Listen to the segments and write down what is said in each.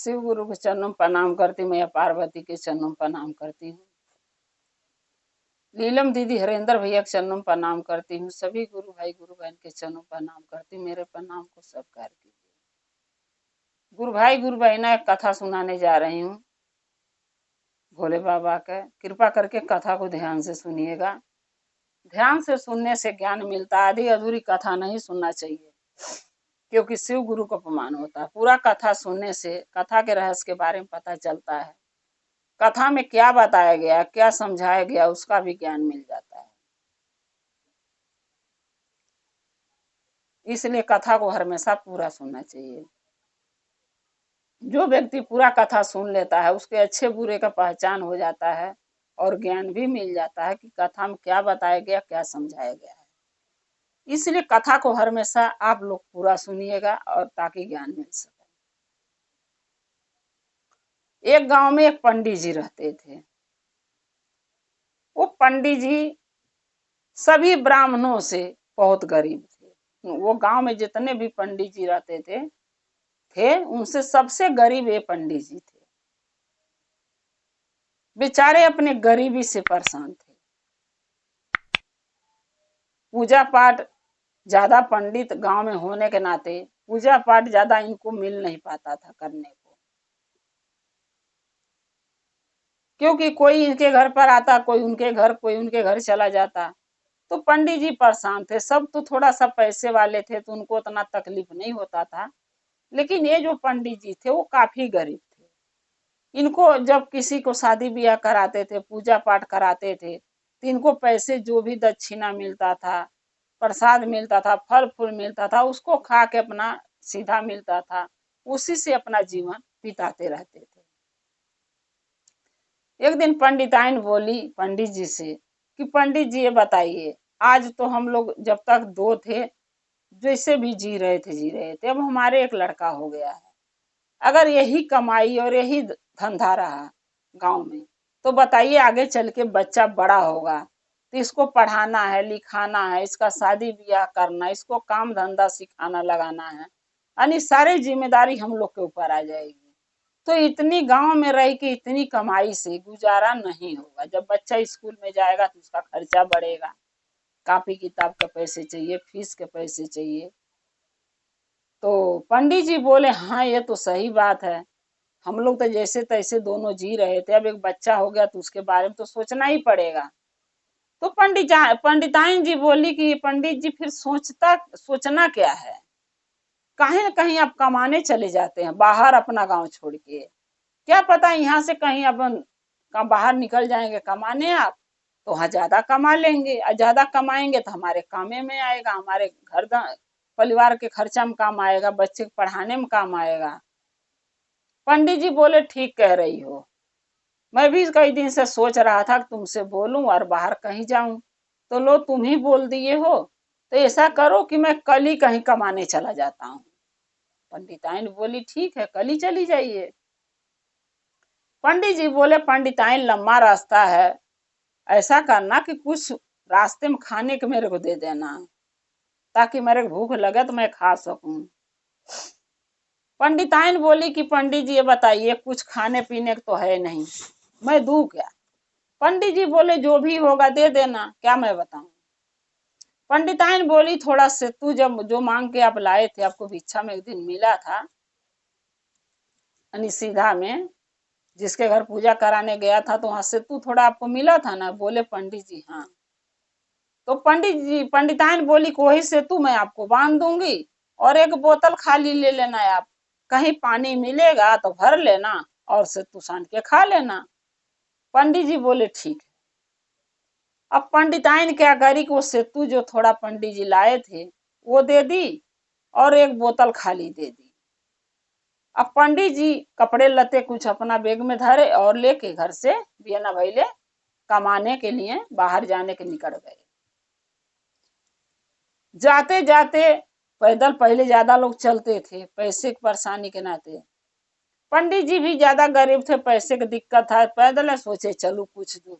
शिव गुरु के चरणों में प्रणाम करती हूँ, मैया पार्वती के चरणों में प्रणाम करती हूँ, नीलम दीदी हरेंद्र भैया के चरणों में प्रणाम करती हूँ, सभी गुरु भाई गुरु बहन के चरणों में प्रणाम करती हूँ। मेरे प्रणाम को स्वीकार कीजिए। गुरु भाई गुरु बहना एक कथा सुनाने जा रही हूँ भोले बाबा का। कृपा करके कथा को ध्यान से सुनिएगा। ध्यान से सुनने से ज्ञान मिलता है। आधी अधूरी कथा नहीं सुनना चाहिए, क्योंकि शिव गुरु को अपमान होता है। पूरा कथा सुनने से कथा के रहस्य के बारे में पता चलता है। कथा में क्या बताया गया, क्या समझाया गया, उसका भी ज्ञान मिल जाता है। इसलिए कथा को हमेशा पूरा सुनना चाहिए। जो व्यक्ति पूरा कथा सुन लेता है उसके अच्छे बुरे का पहचान हो जाता है और ज्ञान भी मिल जाता है कि कथा में क्या बताया गया, क्या समझाया गया है। इसलिए कथा को हमेशा आप लोग पूरा सुनिएगा और ताकि ज्ञान मिल सके। एक गांव में एक पंडित जी रहते थे। वो पंडित जी सभी ब्राह्मणों से बहुत गरीब थे। वो गांव में जितने भी पंडित जी रहते थे उनसे सबसे गरीब ये पंडित जी थे। बेचारे अपने गरीबी से परेशान थे। पूजा पाठ ज्यादा पंडित गांव में होने के नाते पूजा पाठ ज्यादा इनको मिल नहीं पाता था करने को, क्योंकि कोई इनके घर पर आता, कोई उनके घर चला जाता। तो पंडित जी परेशान थे। सब तो थोड़ा सा पैसे वाले थे तो उनको उतना तकलीफ नहीं होता था, लेकिन ये जो पंडित जी थे वो काफी गरीब थे। इनको जब किसी को शादी ब्याह कराते थे, पूजा पाठ कराते थे, तो इनको पैसे जो भी दक्षिणा मिलता था, प्रसाद मिलता था, फल फूल मिलता था, उसको खा के अपना सीधा मिलता था, उसी से अपना जीवन बिताते रहते थे। एक दिन पंडिताइन बोली पंडित जी से कि पंडित जी ये बताइए, आज तो हम लोग जब तक दो थे जैसे भी जी रहे थे, अब हमारे एक लड़का हो गया है। अगर यही कमाई और यही धंधा रहा गांव में तो बताइए आगे चल के बच्चा बड़ा होगा तो इसको पढ़ाना है, लिखाना है, इसका शादी ब्याह करना, इसको काम धंधा सिखाना लगाना है, यानी सारी जिम्मेदारी हम लोग के ऊपर आ जाएगी। तो इतनी गांव में रह के इतनी कमाई से गुजारा नहीं होगा। जब बच्चा स्कूल में जाएगा तो उसका खर्चा बढ़ेगा, कॉपी किताब के पैसे चाहिए, फीस के पैसे चाहिए। तो पंडित जी बोले हाँ ये तो सही बात है, हम लोग तो जैसे तैसे दोनों जी रहे थे, अब एक बच्चा हो गया तो उसके बारे में तो सोचना ही पड़ेगा। तो पंडिताइन जी बोली कि पंडित जी फिर सोचना क्या है, कहीं न कहीं आप कमाने चले जाते हैं बाहर अपना गांव छोड़ के। क्या पता यहाँ से कहीं अपन बाहर निकल जाएंगे कमाने आप, तो वहां ज्यादा कमा लेंगे और ज्यादा कमाएंगे तो हमारे कामे में आएगा, हमारे घर परिवार के खर्चा में काम आएगा, बच्चे को पढ़ाने में काम आएगा। पंडित जी बोले ठीक कह रही हो, मैं भी कई दिन से सोच रहा था कि तुमसे बोलूं और बाहर कहीं जाऊं, तो लो तुम ही बोल दिए हो, तो ऐसा करो कि मैं कल ही कहीं कमाने चला जाता हूँ। पंडिताइन बोली ठीक है कल ही चली जाइए। पंडित जी बोले पंडिताइन लंबा रास्ता है, ऐसा करना कि कुछ रास्ते में खाने के मेरे को दे देना, ताकि मेरे को भूख लगे तो मैं खा सकूं। पंडिताइन बोली कि पंडित जी ये बताइए कुछ खाने पीने को तो है नहीं, मैं दूं क्या? पंडित जी बोले जो भी होगा दे देना, क्या मैं बताऊं। पंडिताइन बोली थोड़ा सेतु जब जो मांग के आप लाए थे, आपको भिक्षा में एक दिन मिला था, यानी सीधा में जिसके घर पूजा कराने गया था तो वहां सेतु थोड़ा आपको मिला था ना? बोले पंडित जी हाँ। तो पंडिताइन बोली कि वही सेतु मैं आपको बांध दूंगी और एक बोतल खाली ले लेना है आप, कहीं पानी मिलेगा तो भर लेना और सेतु सान के खा लेना। पंडित जी बोले ठीक है। अब पंडिताइन क्या करी कि वो सेतु जो थोड़ा पंडित जी लाए थे वो दे दी और एक बोतल खाली दे दी। अब पंडित जी कपड़े लते कुछ अपना बैग में धरे और लेके घर से बिना भैले कमाने के लिए बाहर जाने के निकल गए। जाते जाते पैदल, पहले ज्यादा लोग चलते थे पैसे की परेशानी के नाते, पंडित जी भी ज्यादा गरीब थे, पैसे की दिक्कत था, पैदल सोचे चलू कुछ दूर।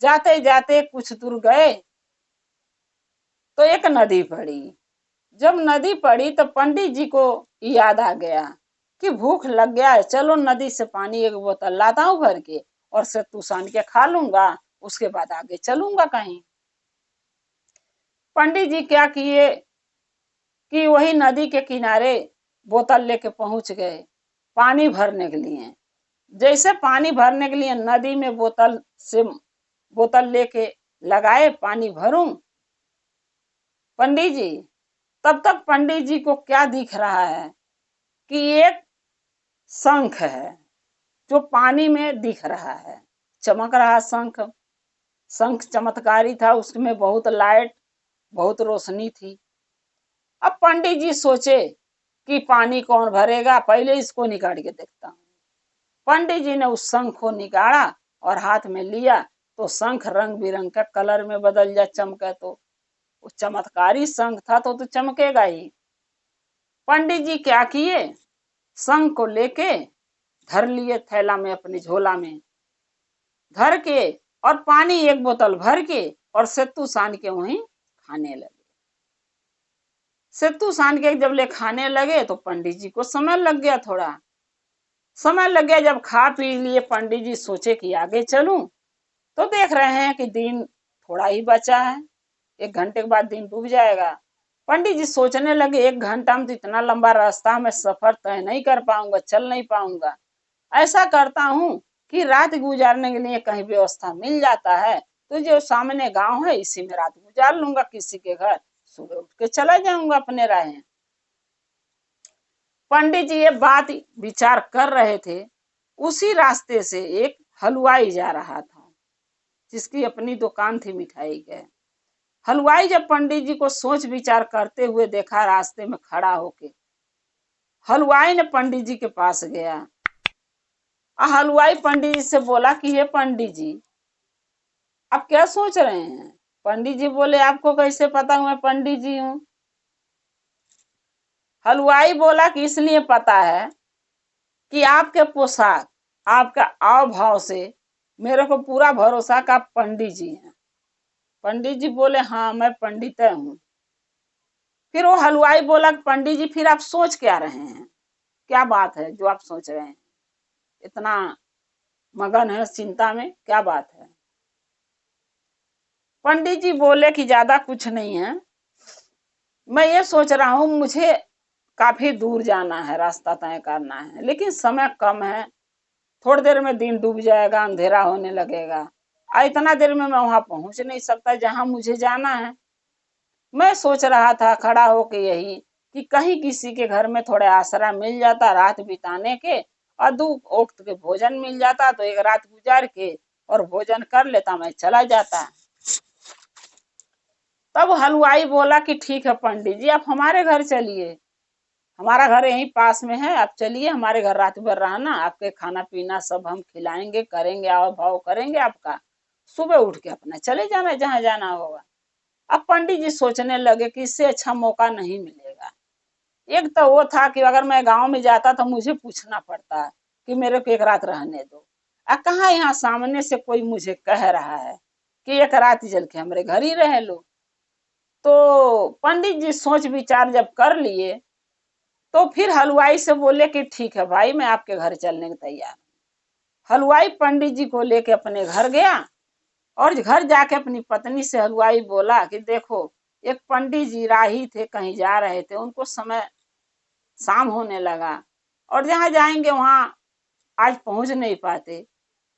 जाते जाते कुछ दूर गए तो एक नदी पड़ी। जब नदी पड़ी तो पंडित जी को याद आ गया कि भूख लग गया है, चलो नदी से पानी एक बोतल लाता हूँ भर के और सत्तू सान के खा लूंगा, उसके बाद आगे चलूंगा कहीं। पंडित जी क्या किए कि वही नदी के किनारे बोतल लेके पहुंच गए पानी भरने के लिए। जैसे पानी भरने के लिए नदी में बोतल लेके लगाए पानी भरूं, पंडित जी, तब तक पंडित जी को क्या दिख रहा है कि एक शंख है जो पानी में दिख रहा है, चमक रहा शंख। शंख चमत्कारी था, उसमें बहुत लाइट, बहुत रोशनी थी। अब पंडित जी सोचे कि पानी कौन भरेगा, पहले इसको निकाल के देखता हूँ। पंडित जी ने उस शंख को निकाला और हाथ में लिया तो शंख रंग बिरंग का कलर में बदल जा, चमके। तो वो चमत्कारी शंख था तो चमकेगा ही। पंडित जी क्या किए, शंख को लेके धर लिए थैला में, अपनी झोला में धर के, और पानी एक बोतल भर के और सत्तू सान के वहीं खाने लगे। सत्तू सान के जब ले खाने लगे तो पंडित जी को समय लग गया, थोड़ा समय लग गया। जब खा पी लिए पंडित जी सोचे कि आगे चलूं, तो देख रहे हैं कि दिन थोड़ा ही बचा है, 1 घंटे के बाद दिन डूब जाएगा। पंडित जी सोचने लगे 1 घंटा में तो इतना लंबा रास्ता मैं सफर तय नहीं कर पाऊंगा, चल नहीं पाऊंगा। ऐसा करता हूँ कि रात गुजारने के लिए कहीं व्यवस्था मिल जाता है तो जो सामने गांव है इसी में रात गुजार लूंगा, किसी के घर सुबह उठ के चला जाऊंगा अपने राहें। पंडित जी ये बात विचार कर रहे थे, उसी रास्ते से एक हलवाई जा रहा था जिसकी अपनी दुकान थी मिठाई के। हलवाई जब पंडित जी को सोच विचार करते हुए देखा रास्ते में खड़ा होके, हलवाई ने पंडित जी के पास गया। हलवाई पंडित जी से बोला कि हे पंडित जी, आप क्या सोच रहे हैं? पंडित जी बोले आपको कैसे पता मैं पंडित जी हूं? हलवाई बोला कि इसलिए पता है कि आपके पोशाक, आपका आव भाव से मेरे को पूरा भरोसा का आप पंडित जी हैं। पंडित जी बोले हाँ मैं पंडित हूँ। फिर वो हलवाई बोला पंडित जी फिर आप सोच क्या रहे हैं, क्या बात है जो आप सोच रहे हैं, इतना मगन है चिंता में, क्या बात है? पंडित जी बोले कि ज्यादा कुछ नहीं है, मैं ये सोच रहा हूँ मुझे काफी दूर जाना है, रास्ता तय करना है, लेकिन समय कम है, थोड़ी देर में दिन डूब जाएगा, अंधेरा होने लगेगा, इतना देर में मैं वहां पहुंच नहीं सकता जहां मुझे जाना है। मैं सोच रहा था खड़ा होके यही कि कहीं किसी के घर में थोड़ा आसरा मिल जाता रात बिताने के, और 2 वक्त के भोजन मिल जाता तो एक रात गुजार के और भोजन कर लेता, मैं चला जाता। तब हलवाई बोला कि ठीक है पंडित जी, आप हमारे घर चलिए, हमारा घर यहीं पास में है, आप चलिए हमारे घर रात भर रहना, आपके खाना पीना सब हम खिलाएंगे, करेंगे, आओ भाव करेंगे आपका, सुबह उठ के अपना चले जाना जहां जाना होगा। अब पंडित जी सोचने लगे कि इससे अच्छा मौका नहीं मिलेगा। एक तो वो था कि अगर मैं गांव में जाता तो मुझे पूछना पड़ता कि मेरे को एक रात रहने दो, कहाँ यहाँ सामने से कोई मुझे कह रहा है कि एक रात जल के हमारे घर ही रह लो। तो पंडित जी सोच विचार जब कर लिए तो फिर हलवाई से बोले कि ठीक है भाई, मैं आपके घर चलने को तैयार। हलवाई पंडित जी को लेके अपने घर गया और घर जाके अपनी पत्नी से हलवाई बोला कि देखो एक पंडित जी राही थे, कहीं जा रहे थे, उनको समय शाम होने लगा और जहां जाएंगे वहां आज पहुंच नहीं पाते,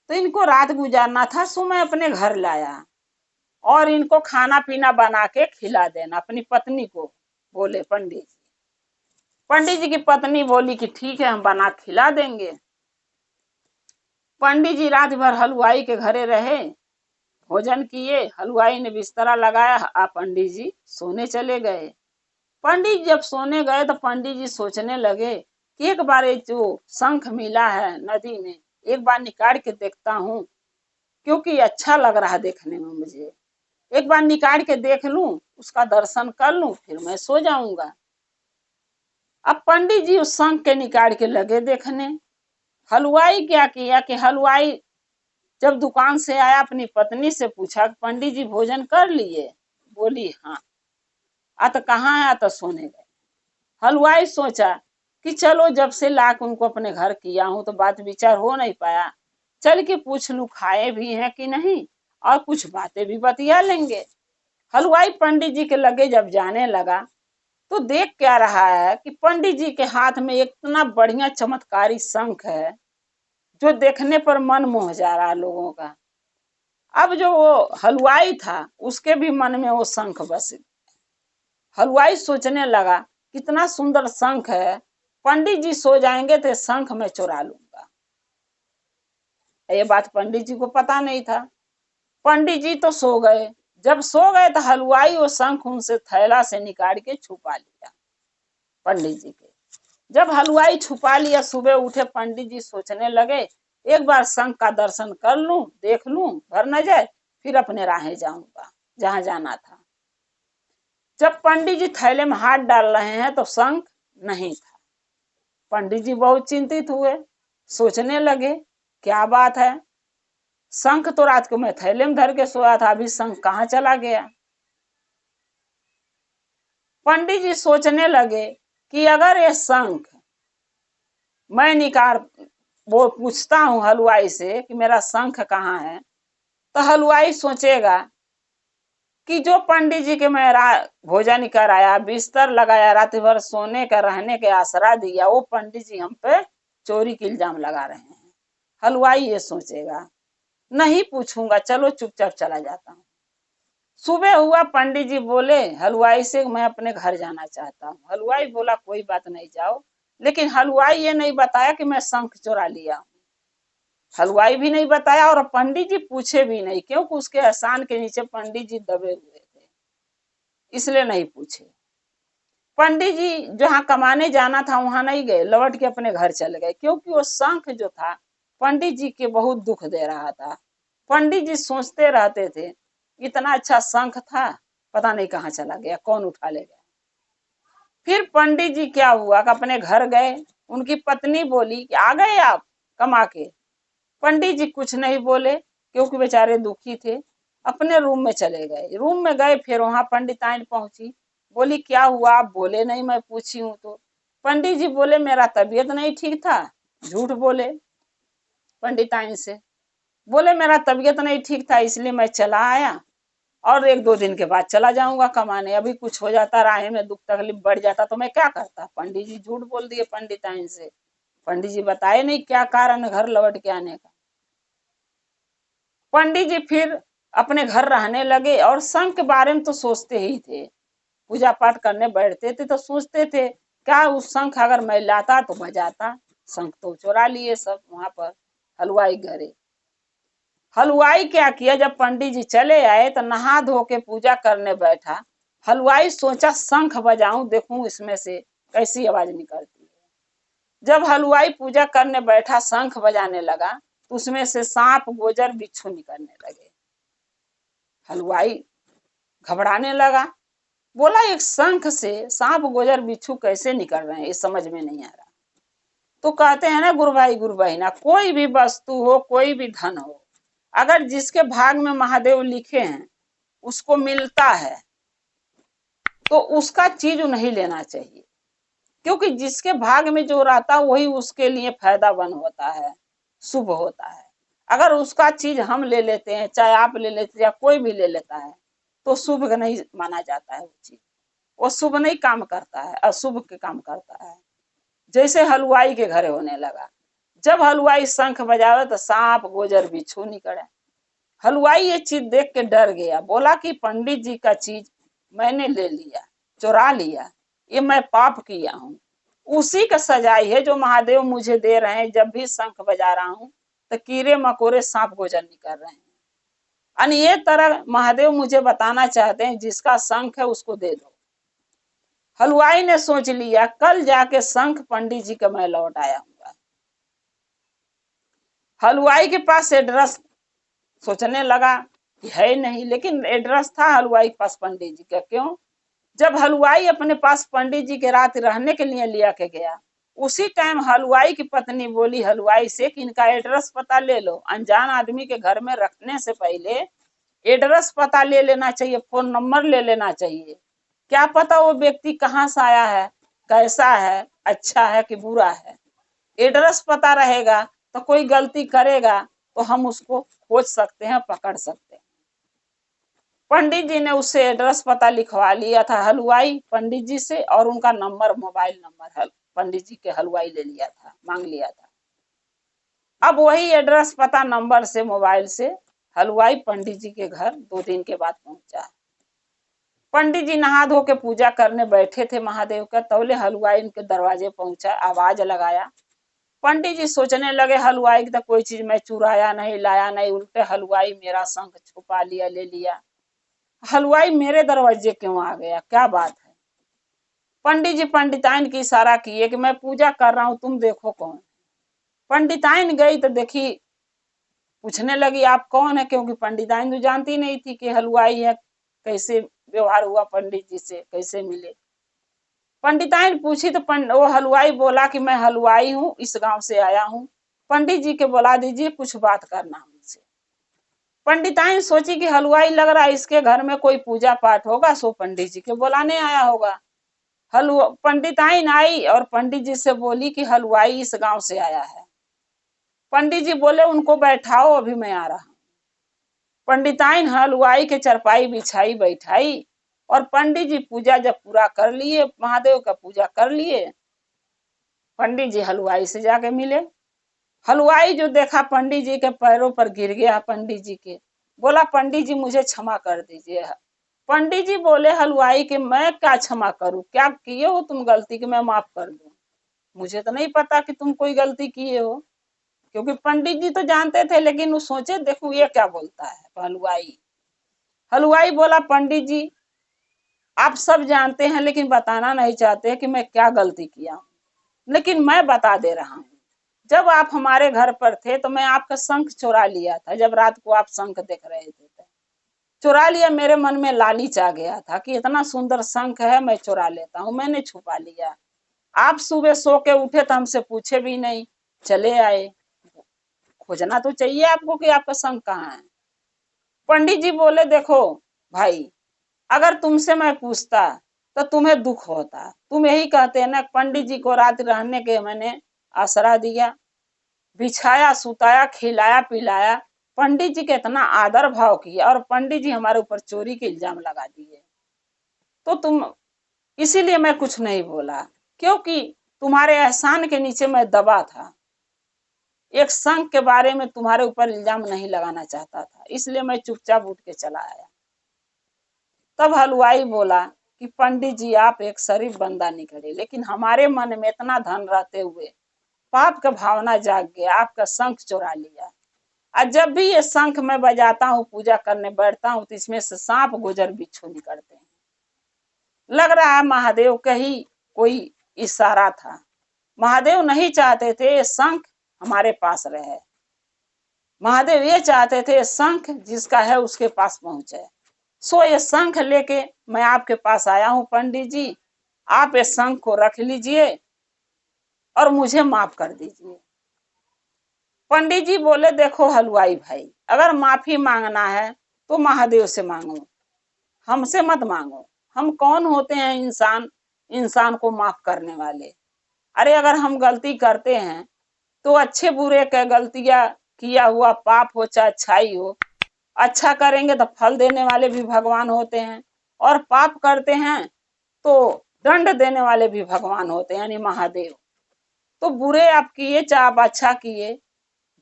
तो इनको रात गुजारना था, सो मैं अपने घर लाया और इनको खाना पीना बना के खिला देना। अपनी पत्नी को बोले पंडित जी। पंडित जी की पत्नी बोली कि ठीक है हम बना खिला देंगे। पंडित जी रात भर हलवाई के घरे रहे, भोजन किए, हलवाई ने बिस्तरा लगाया, आप पंडित जी सोने चले गए। पंडित जब सोने गए तो पंडित जी सोचने लगे कि एक बार जो शंख मिला है नदी में, एक बार निकाल के देखता हूँ, क्योंकि अच्छा लग रहा देखने में मुझे, एक बार निकाल के देख लूं, उसका दर्शन कर लूं, फिर मैं सो जाऊंगा। अब पंडित जी उस शंख के निकाल के लगे देखने। हलवाई क्या किया कि हलवाई जब दुकान से आया अपनी पत्नी से पूछा पंडित जी भोजन कर लिए? बोली हाँ। तो कहाँ है? तो सोने गए। हलवाई सोचा कि चलो जब से लाके उनको अपने घर किया हूं तो बात विचार हो नहीं पाया, चल के पूछ लूं खाए भी हैं कि नहीं, और कुछ बातें भी बतिया लेंगे। हलवाई पंडित जी के लगे जब जाने लगा तो देख क्या रहा है कि पंडित जी के हाथ में इतना बढ़िया चमत्कारी शंख है जो देखने पर मन मोह जा रहा है लोगों का। अब जो वो हलवाई था उसके भी मन में वो शंख बस। हलवाई सोचने लगा कितना सुंदर शंख है, पंडित जी सो जाएंगे तो शंख में चुरा लूंगा। ये बात पंडित जी को पता नहीं था। पंडित जी तो सो गए। जब सो गए तो हलवाई वो शंख उनसे थैला से निकाल के छुपा लिया पंडित जी के। जब हलवाई छुपा लिया, सुबह उठे पंडित जी सोचने लगे एक बार शंख का दर्शन कर लूं, देख लूं, भर न जाए, फिर अपने राहें जाऊंगा जहां जाना था। जब पंडित जी थैले में हाथ डाल रहे हैं तो शंख नहीं था। पंडित जी बहुत चिंतित हुए, सोचने लगे क्या बात है, शंख तो रात को मैं थैले में धर के सोया था, अभी शंख कहाँ चला गया। पंडित जी सोचने लगे कि अगर ये शंख मैं निकाल, वो पूछता हूं हलवाई से कि मेरा शंख कहाँ है, तो हलवाई सोचेगा कि जो पंडित जी के मैं भोजन कराया, बिस्तर लगाया, रात भर सोने का रहने के आसरा दिया, वो पंडित जी हम पे चोरी के इल्जाम लगा रहे हैं। हलवाई ये सोचेगा, नहीं पूछूंगा, चलो चुपचाप चला जाता हूँ। सुबह हुआ, पंडित जी बोले हलवाई से मैं अपने घर जाना चाहता हूँ। हलवाई बोला कोई बात नहीं, जाओ। लेकिन हलवाई ये नहीं बताया कि मैं शंख चुरा लिया। हलवाई भी नहीं बताया और पंडित जी पूछे भी नहीं, क्योंकि उसके एहसान के नीचे पंडित जी दबे हुए थे, इसलिए नहीं पूछे। पंडित जी जहां कमाने जाना था वहां नहीं गए, लौट के अपने घर चले गए, क्योंकि वो शंख जो था पंडित जी के बहुत दुख दे रहा था। पंडित जी सोचते रहते थे इतना अच्छा शंख था, पता नहीं कहाँ चला गया, कौन उठा ले गया। फिर पंडित जी क्या हुआ कि अपने घर गए, उनकी पत्नी बोली कि आ गए आप कमा के। पंडित जी कुछ नहीं बोले क्योंकि बेचारे दुखी थे, अपने रूम में चले गए। रूम में गए, फिर वहां पंडिताइन पहुंची, बोली क्या हुआ, आप बोले नहीं, मैं पूछी हूं तो। पंडित जी बोले मेरा तबीयत नहीं ठीक था। झूठ बोले पंडिताइन से, बोले मेरा तबीयत नहीं ठीक था इसलिए मैं चला आया और एक दो दिन के बाद चला जाऊंगा कमाने, अभी कुछ हो जाता, राह में दुख तकलीफ बढ़ जाता तो मैं क्या करता। पंडित जी झूठ बोल दिए पंडिताइन से। पंडित जी बताए नहीं क्या कारण घर लौट के आने का। पंडित जी फिर अपने घर रहने लगे और शंख के बारे में तो सोचते ही थे। पूजा पाठ करने बैठते थे तो सोचते थे क्या उस शंख अगर मैं लाता तो बजाता। शंख तो चुरा लिए सब वहां पर हलवाई घरे। हलवाई क्या किया, जब पंडित जी चले आए तो नहा धो के पूजा करने बैठा। हलवाई सोचा शंख बजाऊं, देखूं इसमें से कैसी आवाज निकलती है। जब हलवाई पूजा करने बैठा, शंख बजाने लगा तो उसमें से सांप गोजर बिच्छू निकलने लगे। हलवाई घबराने लगा, बोला एक शंख से सांप गोजर बिच्छू कैसे निकल रहे हैं, ये समझ में नहीं आ रहा। तो कहते हैं ना गुरु भाई ना, कोई भी वस्तु हो, कोई भी धन हो, अगर जिसके भाग में महादेव लिखे हैं उसको मिलता है तो उसका चीज नहीं लेना चाहिए, क्योंकि जिसके भाग में जो रहता वही उसके लिए फायदामंद होता है, शुभ होता है। अगर उसका चीज हम ले लेते हैं, चाहे आप ले लेते हैं या कोई भी ले लेता है, तो शुभ नहीं माना जाता है। वो चीज वो शुभ नहीं काम करता है, अशुभ के काम करता है। जैसे हलवाई के घरे होने लगा, जब हलवाई शंख बजावे तो सांप गोजर बिच्छू निकले। हलवाई ये चीज देख के डर गया, बोला कि पंडित जी का चीज मैंने ले लिया, चुरा लिया, ये मैं पाप किया हूँ। उसी का सजाई है जो महादेव मुझे दे रहे हैं। जब भी शंख बजा रहा हूँ तो कीड़े मकोड़े सांप गोजर निकल रहे हैं। यानी ये तरह महादेव मुझे बताना चाहते हैं जिसका शंख है उसको दे दो। हलवाई ने सोच लिया कल जाके शंख पंडित जी का मैं लौट आया हूँ। हलवाई के पास एड्रेस सोचने लगा कि है नहीं, लेकिन एड्रेस था हलवाई के पास पंडित जी का। क्यों, जब हलवाई अपने पास पंडित जी के रात रहने के लिए लिया के गया, उसी टाइम हलवाई की पत्नी बोली हलवाई से कि इनका एड्रेस पता ले लो। अनजान आदमी के घर में रखने से पहले एड्रेस पता ले लेना चाहिए, फोन नंबर ले लेना चाहिए। क्या पता वो व्यक्ति कहाँ से आया है, कैसा है, अच्छा है कि बुरा है। एड्रेस पता रहेगा तो कोई गलती करेगा तो हम उसको खोज सकते हैं, पकड़ सकते हैं। पंडित जी ने उससे एड्रेस पता लिखवा लिया था, हलवाई पंडित जी से, और उनका नंबर, मोबाइल नंबर पंडित जी के हलवाई ले लिया था, मांग लिया था। अब वही एड्रेस पता नंबर से, मोबाइल से हलवाई पंडित जी के घर 2 दिन के बाद पहुंचा। पंडित जी नहा धो के पूजा करने बैठे थे महादेव का, तौले हलवाई उनके दरवाजे पहुंचा, आवाज लगाया। पंडित जी सोचने लगे हलवाई की तो कोई चीज मैं चुराया नहीं, लाया नहीं, उल्टे हलवाई मेरा शंख छुपा लिया, ले लिया। हलवाई मेरे दरवाजे क्यों आ गया, क्या बात है? पंडित जी पंडिताइन की इशारा किए कि मैं पूजा कर रहा हूं, तुम देखो कौन। पंडिताइन गई तो देखी, पूछने लगी आप कौन है, क्योंकि पंडिताइन तो जानती नहीं थी कि हलवाई है। कैसे व्यवहार हुआ पंडित जी से, कैसे मिले? पंडिताइन पूछी तो वो हलवाई बोला कि मैं हलवाई हूँ, इस गांव से आया हूँ, पंडित जी के बुला दीजिए, कुछ बात करना हमसे। पंडिताइन सोची कि हलवाई लग रहा है इसके घर में कोई पूजा पाठ होगा, सो पंडित जी के बुलाने आया होगा। पंडिताइन आई और पंडित जी से बोली कि हलवाई इस गांव से आया है। पंडित जी बोले उनको बैठाओ, अभी मैं आ रहा हूं। पंडिताइन हलवाई के चरपाई बिछाई, बैठाई, और पंडित जी पूजा जब पूरा कर लिए, महादेव का पूजा कर लिए, पंडित जी हलवाई से जाके मिले। हलवाई जो देखा पंडित जी के पैरों पर गिर गया, पंडित जी के, बोला पंडित जी मुझे क्षमा कर दीजिए। पंडित जी बोले हलवाई के मैं क्या क्षमा करूं, क्या किए हो तुम गलती कि मैं माफ कर दूं? मुझे तो नहीं पता कि तुम कोई गलती किए हो, क्योंकि पंडित जी तो जानते थे, लेकिन वो सोचे देखो ये क्या बोलता है हलवाई। हलवाई बोला पंडित जी आप सब जानते हैं लेकिन बताना नहीं चाहते कि मैं क्या गलती किया हूँ, लेकिन मैं बता दे रहा हूँ। जब आप हमारे घर पर थे तो मैं आपका शंख चुरा लिया था, जब रात को आप शंख देख रहे थे तो चुरा लिया। मेरे मन में लालच आ गया था कि इतना सुंदर शंख है, मैं चुरा लेता हूँ, मैंने छुपा लिया। आप सुबह सो के उठे तो हमसे पूछे भी नहीं, चले आए। खोजना तो चाहिए आपको कि आपका शंख कहाँ है। पंडित जी बोले देखो भाई, अगर तुमसे मैं पूछता तो तुम्हें दुख होता। तुम यही कहते हैं ना, पंडित जी को रात रहने के मैंने आसरा दिया, बिछाया, सुताया, खिलाया, पिलाया, पंडित जी के इतना आदर भाव किया, और पंडित जी हमारे ऊपर चोरी के इल्जाम लगा दिए। तो तुम, इसीलिए मैं कुछ नहीं बोला, क्योंकि तुम्हारे एहसान के नीचे मैं दबा था। एक शंख के बारे में तुम्हारे ऊपर इल्जाम नहीं लगाना चाहता था, इसलिए मैं चुपचाप उठ के चला आया। तब हलवाई बोला कि पंडित जी आप एक शरीफ बंदा निकले, लेकिन हमारे मन में इतना धन रहते हुए पाप का भावना जाग गया, आपका शंख चुरा लिया। और जब भी ये शंख मैं बजाता हूँ, पूजा करने बैठता हूँ, तो इसमें से सांप गुजर बिच्छू निकलते हैं। लग रहा है महादेव का ही कोई इशारा था। महादेव नहीं चाहते थे ये शंख हमारे पास रहे, महादेव ये चाहते थे शंख जिसका है उसके पास पहुंचे। सो ये शंख लेके मैं आपके पास आया हूं पंडित जी, आप इस शंख को रख लीजिए और मुझे माफ कर दीजिए। पंडित जी बोले देखो हलवाई भाई, अगर माफी मांगना है तो महादेव से मांगो, हमसे मत मांगो। हम कौन होते हैं इंसान, इंसान को माफ करने वाले? अरे अगर हम गलती करते हैं तो अच्छे बुरे का गलतियां किया हुआ पाप हो चाहे अच्छाई हो, अच्छा करेंगे तो फल देने वाले भी भगवान होते हैं, और पाप करते हैं तो दंड देने वाले भी भगवान होते हैं, यानी महादेव। तो बुरे आप किए चाहे आप अच्छा किए,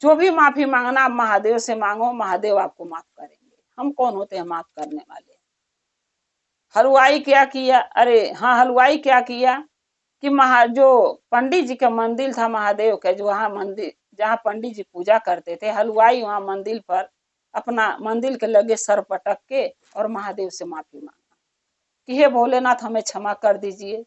जो भी माफी मांगना आप महादेव से मांगो, महादेव आपको माफ करेंगे। हम कौन होते हैं माफ करने वाले? हलवाई क्या किया, अरे हाँ, हलवाई क्या किया कि जो पंडित जी का मंदिर था महादेव का, जो वहां मंदिर जहाँ पंडित जी पूजा करते थे, हलवाई वहां मंदिर पर अपना मंदिर के लगे सर पटक के और महादेव से माफी मांगा कि हे भोलेनाथ हमें क्षमा कर दीजिए।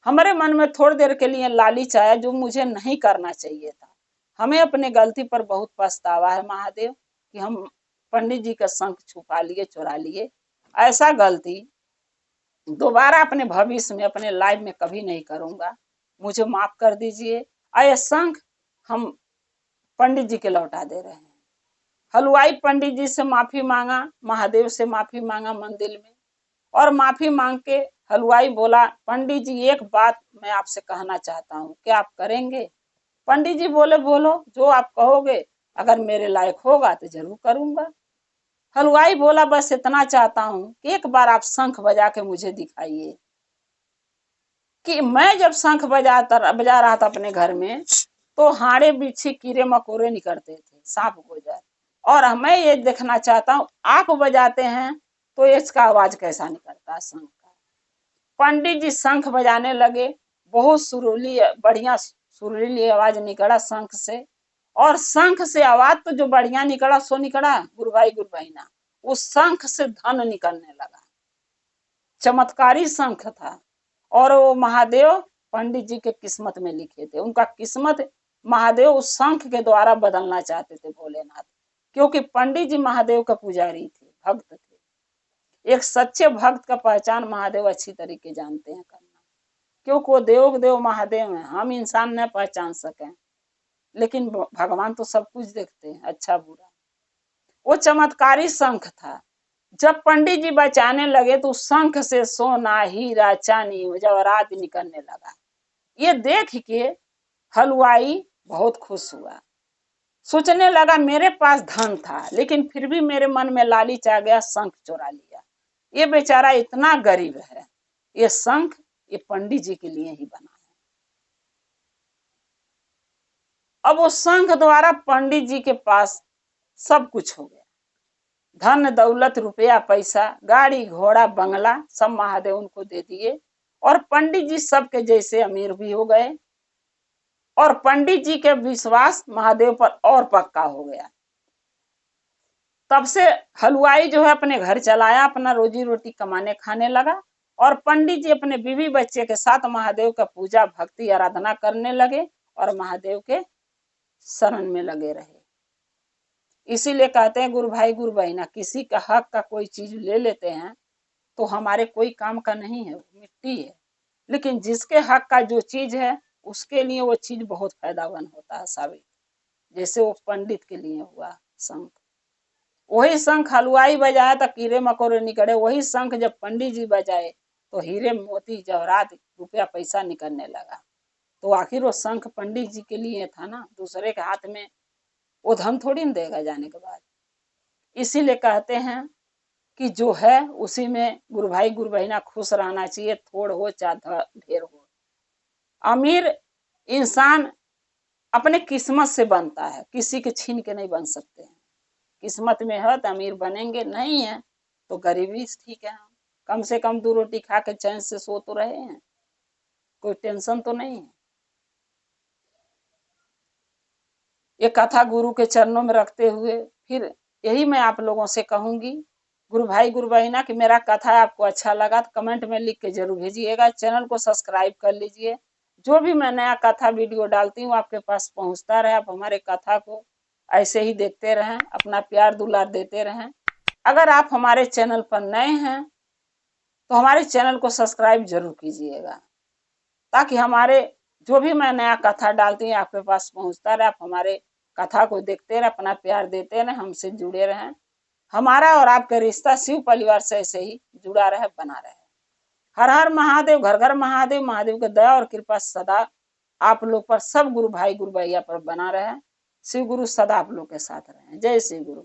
हमारे मन में थोड़ी देर के लिए लालच आया जो मुझे नहीं करना चाहिए था। हमें अपने गलती पर बहुत पछतावा है महादेव कि हम पंडित जी का शंख छुपा लिए, चुरा लिए। ऐसा गलती दोबारा अपने भविष्य में, अपने लाइफ में कभी नहीं करूंगा, मुझे माफ कर दीजिए। आये शंख हम पंडित जी के लौटा दे रहे हैं। हलवाई पंडित जी से माफी मांगा, महादेव से माफी मांगा मंदिर में, और माफी मांग के हलवाई बोला, पंडित जी एक बात मैं आपसे कहना चाहता हूँ, क्या आप करेंगे? पंडित जी बोले, बोलो, जो आप कहोगे, अगर मेरे लायक होगा तो जरूर करूंगा। हलवाई बोला, बस इतना चाहता हूँ कि एक बार आप शंख बजा के मुझे दिखाइए। कि मैं जब शंख बजा रहा था अपने घर में, तो हाड़े बिच्छी कीड़े मकोड़े निकलते थे, सांप गोजर, और मैं ये देखना चाहता हूँ आप बजाते हैं तो इसका आवाज कैसा निकलता है शंख का। पंडित जी शंख बजाने लगे, बहुत सुरीली, बढ़िया सुरीली आवाज निकला शंख से। और शंख से आवाज तो जो बढ़िया निकला सो निकला गुरु भाई गुरु बहिना, उस शंख से धन निकलने लगा। चमत्कारी शंख था। और वो महादेव पंडित जी के किस्मत में लिखे थे, उनका किस्मत महादेव उस शंख के द्वारा बदलना चाहते थे भोलेनाथ, क्योंकि पंडित जी महादेव का पुजारी थे, भक्त थे। एक सच्चे भक्त का पहचान महादेव अच्छी तरीके जानते हैं करना, क्योंकि वो देव देव महादेव हैं, हम इंसान न पहचान सकें, लेकिन भगवान तो सब कुछ देखते हैं, अच्छा बुरा। वो चमत्कारी शंख था। जब पंडित जी बचाने लगे तो शंख से सोना हीरा चांदी जवाहरात निकलने लगा। ये देख के हलवाई बहुत खुश हुआ, सोचने लगा मेरे पास धन था, लेकिन फिर भी मेरे मन में लालच आ गया, शंख चुरा लिया। ये बेचारा इतना गरीब है, ये शंख ये पंडित जी के लिए ही बना है। अब वो शंख द्वारा पंडित जी के पास सब कुछ हो गया, धन दौलत रुपया पैसा गाड़ी घोड़ा बंगला सब महादेव उनको दे दिए, और पंडित जी सबके जैसे अमीर भी हो गए, और पंडित जी के विश्वास महादेव पर और पक्का हो गया। तब से हलवाई जो है अपने घर चलाया, अपना रोजी रोटी कमाने खाने लगा, और पंडित जी अपने बीवी बच्चे के साथ महादेव का पूजा भक्ति आराधना करने लगे और महादेव के शरण में लगे रहे। इसीलिए कहते हैं गुरु भाई गुरु बहिना, किसी का हक का कोई चीज ले लेते हैं तो हमारे कोई काम का नहीं है, मिट्टी है, लेकिन जिसके हक का जो चीज है उसके लिए वो चीज बहुत फायदामंद होता है साबित, जैसे वो पंडित के लिए हुआ शंख। वही शंख हलवाई बजाया तो कीड़े मकोड़े निकले, वही शंख जब पंडित जी बजाए तो हीरे मोती जवाहरात रुपया पैसा निकलने लगा। तो आखिर वो शंख पंडित जी के लिए था ना, दूसरे के हाथ में वो धन थोड़ी न देगा जाने के बाद। इसीलिए कहते हैं कि जो है उसी में गुरु भाई गुरु बहिना खुश रहना चाहिए, थोड़ हो चाहे ढेर हो। अमीर इंसान अपने किस्मत से बनता है, किसी के छीन के नहीं बन सकते हैं। किस्मत में है तो अमीर बनेंगे, नहीं है तो गरीबी ठीक है, कम से कम 2 रोटी खा के चैन से सो तो रहे हैं, कोई टेंशन तो नहीं है। ये कथा गुरु के चरणों में रखते हुए फिर यही मैं आप लोगों से कहूंगी, गुरु भाई गुरु बहिना, कि मेरा कथा आपको अच्छा लगा तो कमेंट में लिख के जरूर भेजिएगा, चैनल को सब्सक्राइब कर लीजिए। जो भी मैं नया कथा वीडियो डालती हूँ आपके पास पहुंचता रहे। आप हमारे कथा को ऐसे ही देखते रहें, अपना प्यार दुलार देते रहें। अगर आप हमारे चैनल पर नए हैं तो हमारे चैनल को सब्सक्राइब जरूर कीजिएगा, ताकि हमारे जो भी मैं नया कथा डालती हूँ आपके पास पहुंचता रहे। आप हमारे कथा को देखते रहे, अपना प्यार देते रहे, हमसे जुड़े रहें। हमारा और आपका रिश्ता शिव परिवार से ऐसे ही जुड़ा रहे, बना रहे। हर हर महादेव, घर घर महादेव। महादेव की दया और कृपा सदा आप लोग पर, सब गुरु भाई गुरु भैया पर बना रहे। शिव गुरु सदा आप लोग के साथ रहे। जय श्री गुरु।